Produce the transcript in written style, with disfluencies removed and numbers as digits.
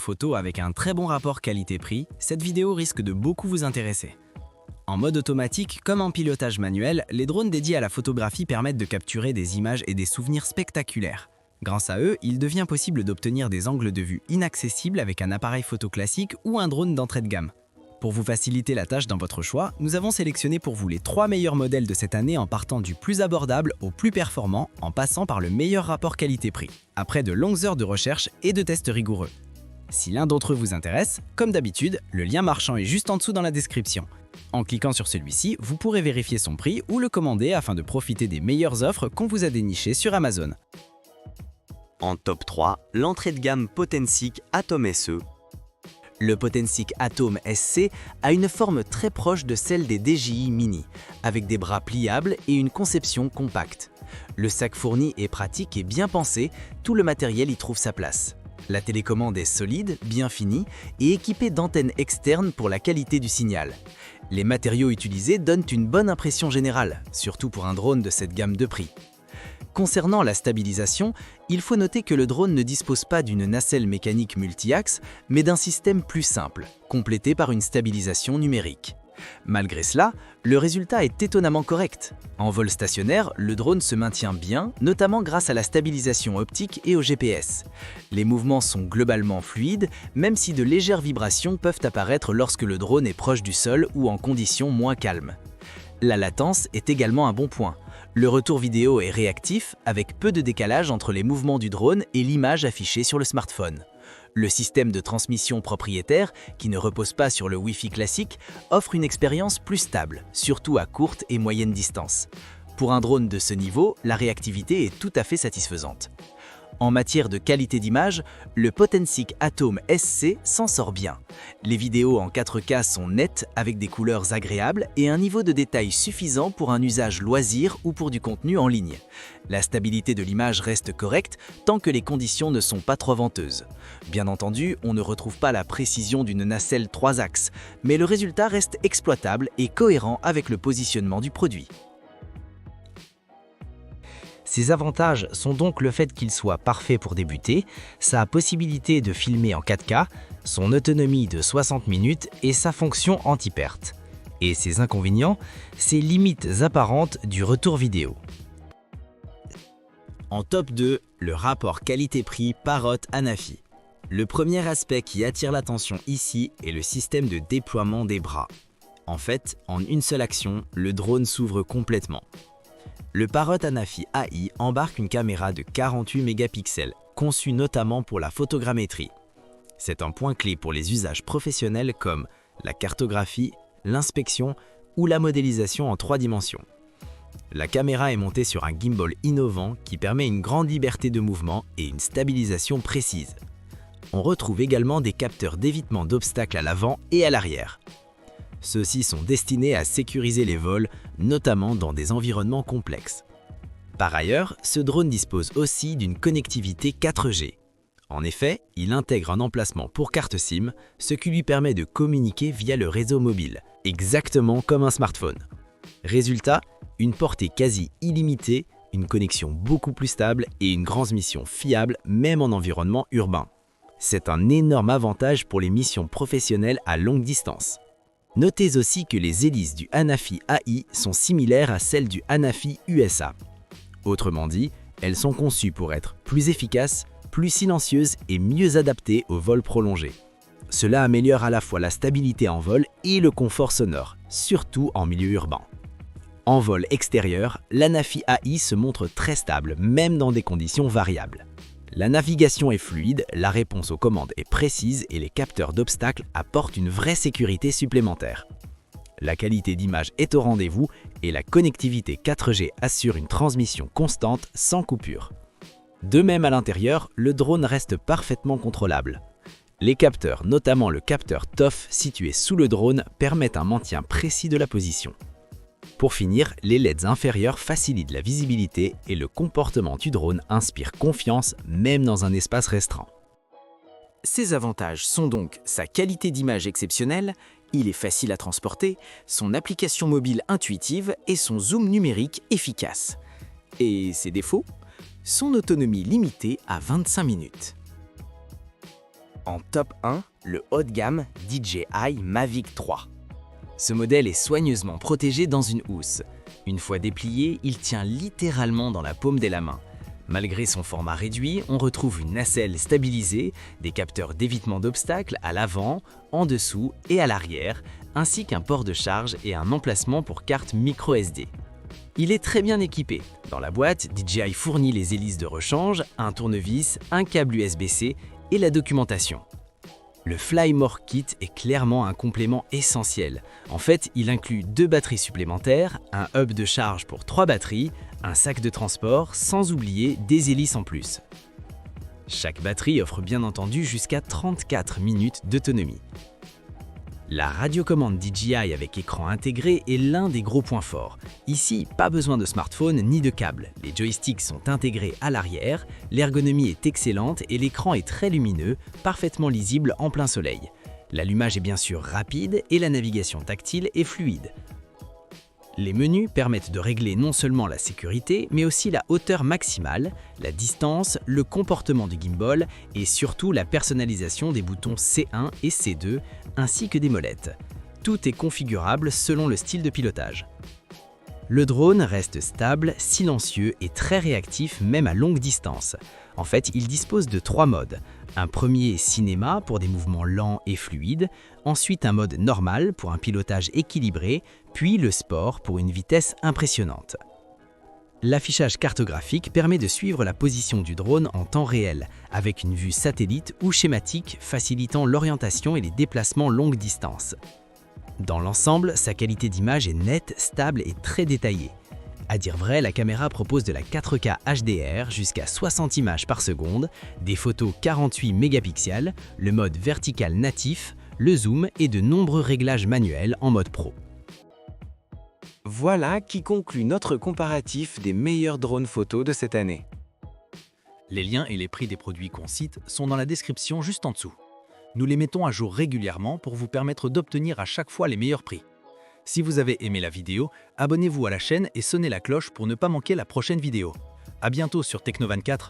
Photo avec un très bon rapport qualité-prix, cette vidéo risque de beaucoup vous intéresser. En mode automatique comme en pilotage manuel, les drones dédiés à la photographie permettent de capturer des images et des souvenirs spectaculaires. Grâce à eux, il devient possible d'obtenir des angles de vue inaccessibles avec un appareil photo classique ou un drone d'entrée de gamme. Pour vous faciliter la tâche dans votre choix, nous avons sélectionné pour vous les 3 meilleurs modèles de cette année en partant du plus abordable au plus performant, en passant par le meilleur rapport qualité-prix, après de longues heures de recherche et de tests rigoureux. Si l'un d'entre eux vous intéresse, comme d'habitude, le lien marchand est juste en dessous dans la description. En cliquant sur celui-ci, vous pourrez vérifier son prix ou le commander afin de profiter des meilleures offres qu'on vous a dénichées sur Amazon. En top 3, l'entrée de gamme Potensic Atom SE. Le Potensic Atom SC a une forme très proche de celle des DJI Mini, avec des bras pliables et une conception compacte. Le sac fourni est pratique et bien pensé, tout le matériel y trouve sa place. La télécommande est solide, bien finie et équipée d'antennes externes pour la qualité du signal. Les matériaux utilisés donnent une bonne impression générale, surtout pour un drone de cette gamme de prix. Concernant la stabilisation, il faut noter que le drone ne dispose pas d'une nacelle mécanique multi-axe, mais d'un système plus simple, complété par une stabilisation numérique. Malgré cela, le résultat est étonnamment correct. En vol stationnaire, le drone se maintient bien, notamment grâce à la stabilisation optique et au GPS. Les mouvements sont globalement fluides, même si de légères vibrations peuvent apparaître lorsque le drone est proche du sol ou en conditions moins calmes. La latence est également un bon point. Le retour vidéo est réactif, avec peu de décalage entre les mouvements du drone et l'image affichée sur le smartphone. Le système de transmission propriétaire, qui ne repose pas sur le Wi-Fi classique, offre une expérience plus stable, surtout à courte et moyenne distance. Pour un drone de ce niveau, la réactivité est tout à fait satisfaisante. En matière de qualité d'image, le Potensic Atom SC s'en sort bien. Les vidéos en 4K sont nettes avec des couleurs agréables et un niveau de détail suffisant pour un usage loisir ou pour du contenu en ligne. La stabilité de l'image reste correcte tant que les conditions ne sont pas trop venteuses. Bien entendu, on ne retrouve pas la précision d'une nacelle 3 axes, mais le résultat reste exploitable et cohérent avec le positionnement du produit. Ses avantages sont donc le fait qu'il soit parfait pour débuter, sa possibilité de filmer en 4K, son autonomie de 60 minutes et sa fonction anti-perte. Et ses inconvénients, ses limites apparentes du retour vidéo. En top 2, le rapport qualité-prix Parrot Anafi. Le premier aspect qui attire l'attention ici est le système de déploiement des bras. En fait, en une seule action, le drone s'ouvre complètement. Le Parrot Anafi AI embarque une caméra de 48 mégapixels, conçue notamment pour la photogrammétrie. C'est un point clé pour les usages professionnels comme la cartographie, l'inspection ou la modélisation en 3 dimensions. La caméra est montée sur un gimbal innovant qui permet une grande liberté de mouvement et une stabilisation précise. On retrouve également des capteurs d'évitement d'obstacles à l'avant et à l'arrière. Ceux-ci sont destinés à sécuriser les vols, notamment dans des environnements complexes. Par ailleurs, ce drone dispose aussi d'une connectivité 4G. En effet, il intègre un emplacement pour carte SIM, ce qui lui permet de communiquer via le réseau mobile, exactement comme un smartphone. Résultat, une portée quasi illimitée, une connexion beaucoup plus stable et une transmission fiable même en environnement urbain. C'est un énorme avantage pour les missions professionnelles à longue distance. Notez aussi que les hélices du Anafi AI sont similaires à celles du Anafi USA. Autrement dit, elles sont conçues pour être plus efficaces, plus silencieuses et mieux adaptées au vol prolongé. Cela améliore à la fois la stabilité en vol et le confort sonore, surtout en milieu urbain. En vol extérieur, l'Anafi AI se montre très stable, même dans des conditions variables. La navigation est fluide, la réponse aux commandes est précise et les capteurs d'obstacles apportent une vraie sécurité supplémentaire. La qualité d'image est au rendez-vous et la connectivité 4G assure une transmission constante sans coupure. De même à l'intérieur, le drone reste parfaitement contrôlable. Les capteurs, notamment le capteur TOF situé sous le drone, permettent un maintien précis de la position. Pour finir, les LEDs inférieurs facilitent la visibilité et le comportement du drone inspire confiance même dans un espace restreint. Ses avantages sont donc sa qualité d'image exceptionnelle, il est facile à transporter, son application mobile intuitive et son zoom numérique efficace. Et ses défauts ? Son autonomie limitée à 25 minutes. En top 1, le haut de gamme DJI Mavic 3. Ce modèle est soigneusement protégé dans une housse. Une fois déplié, il tient littéralement dans la paume de la main. Malgré son format réduit, on retrouve une nacelle stabilisée, des capteurs d'évitement d'obstacles à l'avant, en dessous et à l'arrière, ainsi qu'un port de charge et un emplacement pour carte micro SD. Il est très bien équipé. Dans la boîte, DJI fournit les hélices de rechange, un tournevis, un câble USB-C et la documentation. Le Flymore Kit est clairement un complément essentiel. En fait, il inclut 2 batteries supplémentaires, un hub de charge pour 3 batteries, un sac de transport, sans oublier des hélices en plus. Chaque batterie offre bien entendu jusqu'à 34 minutes d'autonomie. La radiocommande DJI avec écran intégré est l'un des gros points forts. Ici, pas besoin de smartphone ni de câble. Les joysticks sont intégrés à l'arrière, l'ergonomie est excellente et l'écran est très lumineux, parfaitement lisible en plein soleil. L'allumage est bien sûr rapide et la navigation tactile est fluide. Les menus permettent de régler non seulement la sécurité, mais aussi la hauteur maximale, la distance, le comportement du gimbal et surtout la personnalisation des boutons C1 et C2, ainsi que des molettes. Tout est configurable selon le style de pilotage. Le drone reste stable, silencieux et très réactif même à longue distance. En fait, il dispose de 3 modes. Un premier cinéma pour des mouvements lents et fluides, ensuite un mode normal pour un pilotage équilibré, puis le sport pour une vitesse impressionnante. L'affichage cartographique permet de suivre la position du drone en temps réel, avec une vue satellite ou schématique facilitant l'orientation et les déplacements longue distance. Dans l'ensemble, sa qualité d'image est nette, stable et très détaillée. À dire vrai, la caméra propose de la 4K HDR jusqu'à 60 images par seconde, des photos 48 mégapixels, le mode vertical natif, le zoom et de nombreux réglages manuels en mode pro. Voilà qui conclut notre comparatif des meilleurs drones photos de cette année. Les liens et les prix des produits qu'on cite sont dans la description juste en dessous. Nous les mettons à jour régulièrement pour vous permettre d'obtenir à chaque fois les meilleurs prix. Si vous avez aimé la vidéo, abonnez-vous à la chaîne et sonnez la cloche pour ne pas manquer la prochaine vidéo. À bientôt sur Techno24.